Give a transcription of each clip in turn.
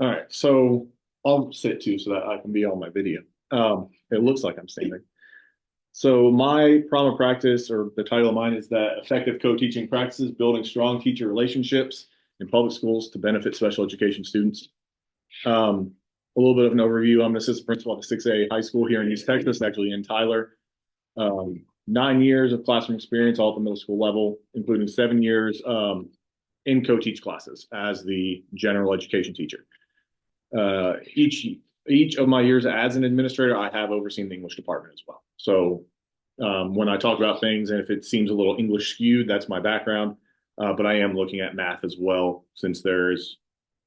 All right, so I'll sit too so that I can be on my video. It looks like I'm standing. So my problem of practice, or the title of mine, is that effective co-teaching practices, building strong teacher relationships in public schools to benefit special education students. A little bit of an overview. I'm an assistant principal at the 6A high school here in East Texas, actually in Tyler. 9 years of classroom experience, all at the middle school level, including 7 years in co-teach classes as the general education teacher. Each of my years as an administrator, I have overseen the English department as well. So when I talk about things, and if it seems a little English skewed, that's my background. But I am looking at math as well, since there's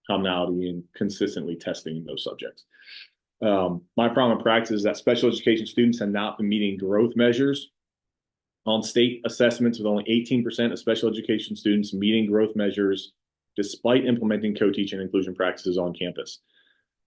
commonality in consistently testing those subjects. My problem in practice is that special education students have not been meeting growth measures on state assessments, with only 18% of special education students meeting growth measures despite implementing co-teaching inclusion practices on campus.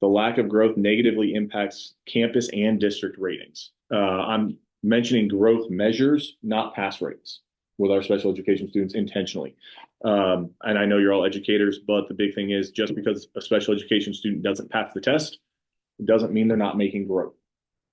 The lack of growth negatively impacts campus and district ratings. I'm mentioning growth measures, not pass rates, with our special education students intentionally. And I know you're all educators, but the big thing is, just because a special education student doesn't pass the test, it doesn't mean they're not making growth.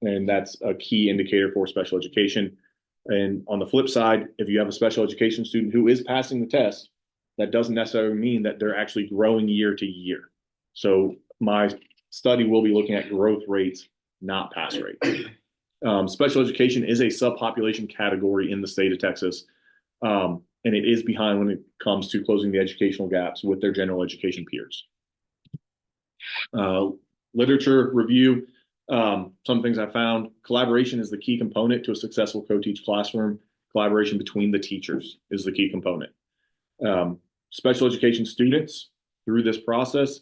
And that's a key indicator for special education. And on the flip side, if you have a special education student who is passing the test, that doesn't necessarily mean that they're actually growing year to year. So my study will be looking at growth rates, not pass rates. Special education is a subpopulation category in the state of Texas, and it is behind when it comes to closing the educational gaps with their general education peers. Literature review. Some things I found: collaboration is the key component to a successful co-teach classroom. Collaboration between the teachers is the key component. Special education students, through this process,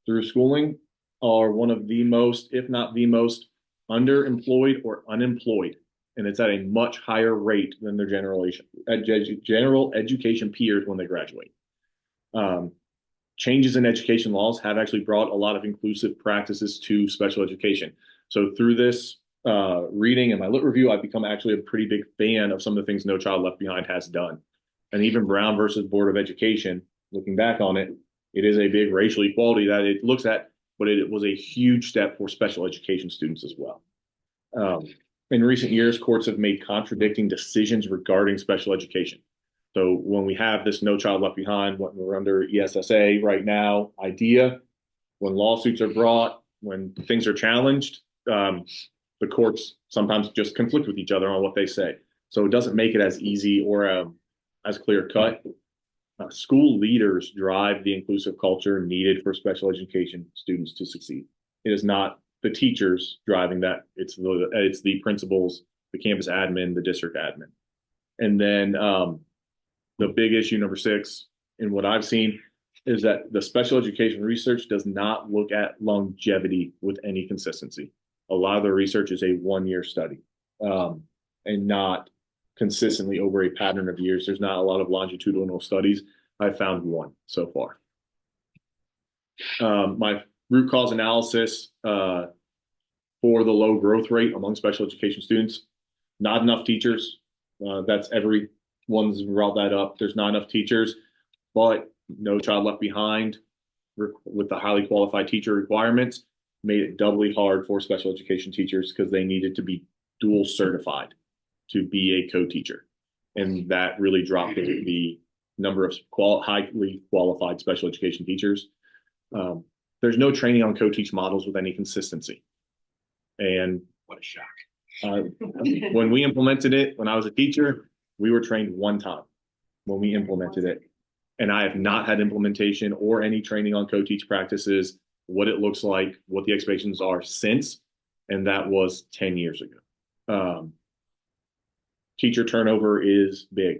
through schooling, are one of the most, if not the most, underemployed or unemployed. And it's at a much higher rate than their general education peers when they graduate. Changes in education laws have actually brought a lot of inclusive practices to special education. So through this reading and my lit review, I've become actually a pretty big fan of some of the things No Child Left Behind has done. And even Brown versus Board of Education, looking back on it, it is a big racial equality that it looks at, but it was a huge step for special education students as well. In recent years, courts have made contradicting decisions regarding special education. So when we have this No Child Left Behind, when we're under ESSA right now, IDEA, when lawsuits are brought, when things are challenged, the courts sometimes just conflict with each other on what they say. So it doesn't make it as easy or as clear cut. School leaders drive the inclusive culture needed for special education students to succeed. It is not the teachers driving that. It's the principals, the campus admin, the district admin. And then the big issue, number 6, in what I've seen, is that the special education research does not look at longevity with any consistency. A lot of the research is a 1-year study, and not consistently over a pattern of years. There's not a lot of longitudinal studies. I've found one so far. My root cause analysis for the low growth rate among special education students: not enough teachers. That's everyone's brought that up. There's not enough teachers, but No Child Left Behind, with the highly qualified teacher requirements, made it doubly hard for special education teachers because they needed to be dual certified to be a co-teacher. And that really dropped the number of highly qualified special education teachers. There's no training on co-teach models with any consistency. And what a shock. When we implemented it, when I was a teacher, we were trained one time when we implemented it. And I have not had implementation or any training on co-teach practices, what it looks like, what the expectations are since. And that was 10 years ago. Teacher turnover is big.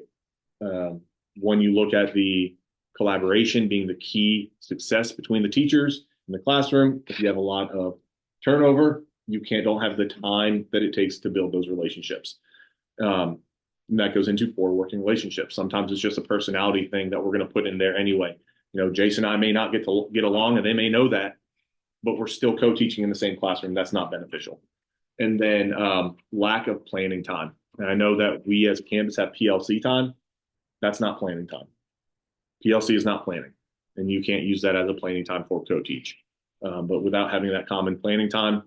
When you look at the collaboration being the key success between the teachers in the classroom, if you have a lot of turnover, you don't have the time that it takes to build those relationships. And that goes into poor working relationships. Sometimes it's just a personality thing that we're going to put in there anyway. You know, Jason and I may not get along, and they may know that, but we're still co-teaching in the same classroom. That's not beneficial. And then lack of planning time. And I know that we as a campus have PLC time. That's not planning time. PLC is not planning, and you can't use that as a planning time for co-teach. But without having that common planning time,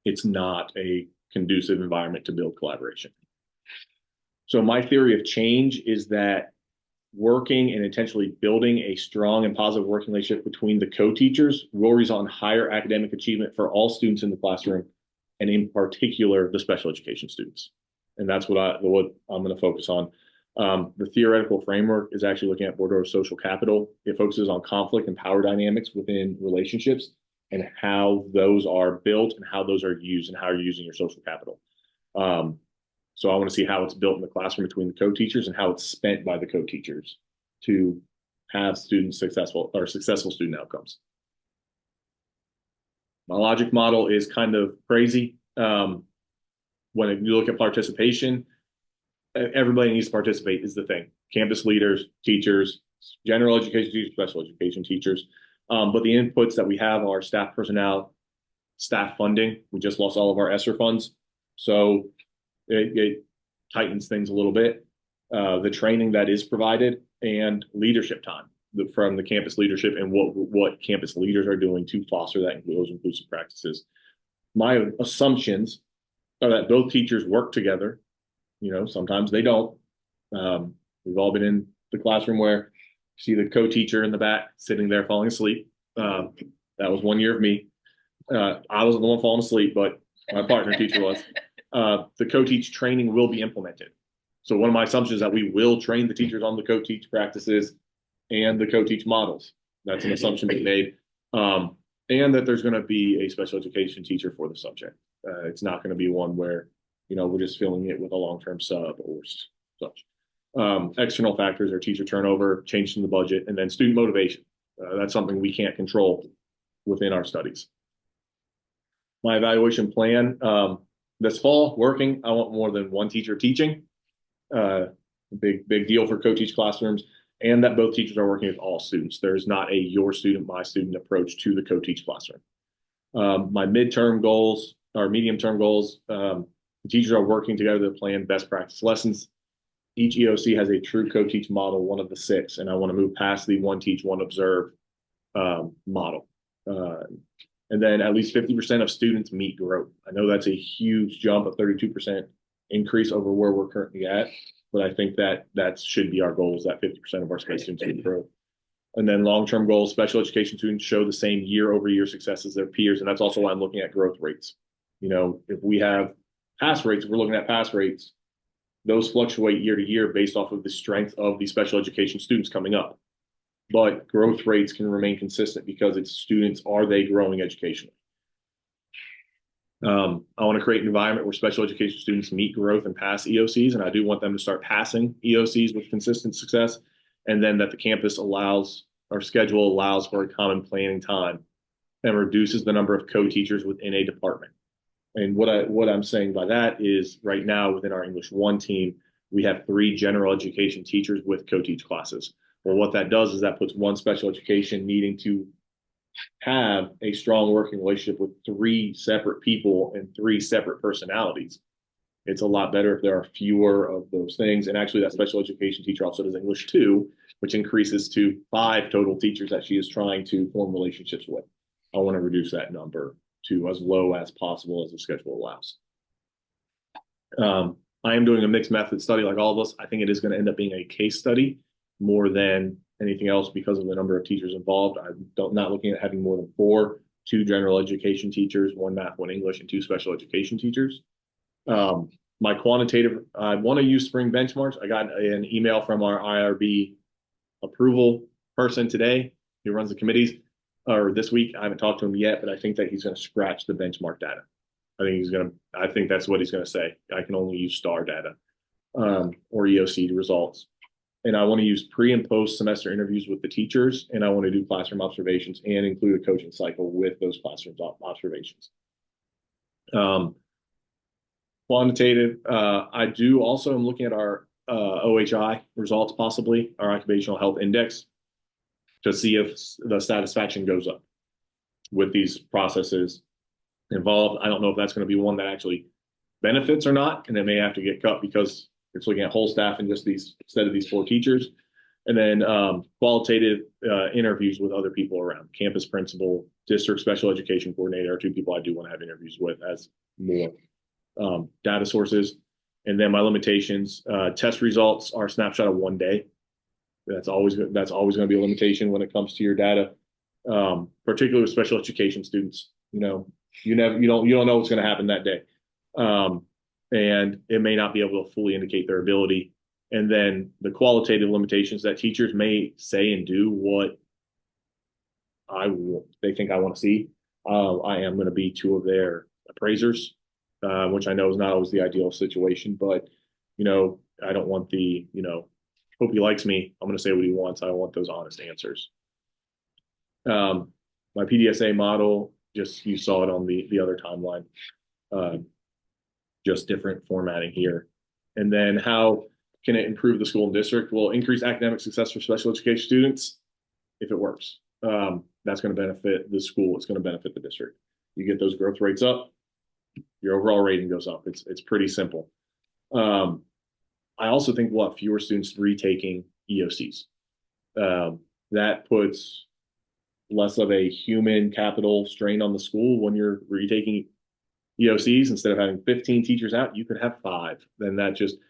it's not a conducive environment to build collaboration. So my theory of change is that working and intentionally building a strong and positive working relationship between the co-teachers will result in higher academic achievement for all students in the classroom, and in particular, the special education students. And that's what I'm going to focus on. The theoretical framework is actually looking at Bourdieu's social capital. It focuses on conflict and power dynamics within relationships and how those are built and how those are used and how you're using your social capital. So I want to see how it's built in the classroom between the co-teachers and how it's spent by the co-teachers to have students successful student outcomes. My logic model is kind of crazy. When you look at participation, everybody needs to participate is the thing. Campus leaders, teachers, general education teachers, special education teachers. But the inputs that we have are staff personnel, staff funding. We just lost all of our ESSER funds. So it tightens things a little bit. The training that is provided and leadership time from the campus leadership and what campus leaders are doing to foster those inclusive practices. My assumptions are that both teachers work together. Sometimes they don't. We've all been in the classroom where you see the co-teacher in the back sitting there falling asleep. That was 1 year of me. I wasn't the one falling asleep, but my partner teacher was. The co-teach training will be implemented. So one of my assumptions is that we will train the teachers on the co-teach practices and the co-teach models. That's an assumption being made. And that there's going to be a special education teacher for the subject. It's not going to be one where, we're just filling it with a long-term sub or such. External factors are teacher turnover, change in the budget, and then student motivation. That's something we can't control within our studies. My evaluation plan, this fall, working, I want more than one teacher teaching. Big deal for co-teach classrooms, and that both teachers are working with all students. There's not a your student, my student approach to the co-teach classroom. My midterm goals or medium-term goals, the teachers are working together to plan best practice lessons. Each EOC has a true co-teach model, one of the 6, and I want to move past the one teach, one observe model. And then at least 50% of students meet growth. I know that's a huge jump, a 32% increase over where we're currently at, but I think that should be our goal, is that 50% of our space students meet growth. And then long-term goals, special education students show the same year-over-year success as their peers, and that's also why I'm looking at growth rates. If we have pass rates, if we're looking at pass rates, those fluctuate year to year based off of the strength of the special education students coming up. But growth rates can remain consistent because it's students, are they growing educationally? I want to create an environment where special education students meet growth and pass EOCs, and I do want them to start passing EOCs with consistent success, and then that the campus schedule allows for a common planning time and reduces the number of co-teachers within a department. And what I'm saying by that is right now within our English 1 team, we have 3 general education teachers with co-teach classes. Well, what that does is that puts one special education needing to have a strong working relationship with 3 separate people and 3 separate personalities. It's a lot better if there are fewer of those things. And actually that special education teacher also does English 2, which increases to 5 total teachers that she is trying to form relationships with. I want to reduce that number to as low as possible as the schedule allows. I am doing a mixed method study like all of us. I think it is going to end up being a case study more than anything else because of the number of teachers involved. I'm not looking at having more than 4, 2 general education teachers, 1 math, 1 English, and 2 special education teachers. My quantitative, I want to use spring benchmarks. I got an email from our IRB approval person today who runs the committees, or this week. I haven't talked to him yet, but I think that he's going to scratch the benchmark data. I think that's what he's going to say. I can only use STAR data or EOC results. And I want to use pre and post semester interviews with the teachers, and I want to do classroom observations and include a coaching cycle with those classroom observations. Quantitative, I do also am looking at our OHI results, possibly our occupational health index, to see if the satisfaction goes up with these processes involved. I don't know if that's going to be one that actually benefits or not, and it may have to get cut because it's looking at whole staff and just these instead of these 4 teachers. And then qualitative interviews with other people around campus principal, district special education coordinator are two people I do want to have interviews with as more data sources. And then my limitations, test results are a snapshot of one day. That's always going to be a limitation when it comes to your data, particularly with special education students. You don't know what's going to happen that day, and it may not be able to fully indicate their ability. And then the qualitative limitations that teachers may say and do what they think I want to see. I am going to be two of their appraisers, which I know is not always the ideal situation, but I don't want hope he likes me. I'm going to say what he wants. I don't want those honest answers. My PDSA model, just you saw it on the other timeline, just different formatting here. And then how can it improve the school and district? Well, increase academic success for special education students if it works. That's going to benefit the school. It's going to benefit the district. You get those growth rates up, your overall rating goes up. It's pretty simple. I also think we'll have fewer students retaking EOCs. That puts less of a human capital strain on the school when you're retaking EOCs. Instead of having 15 teachers out, you could have 5. Then that just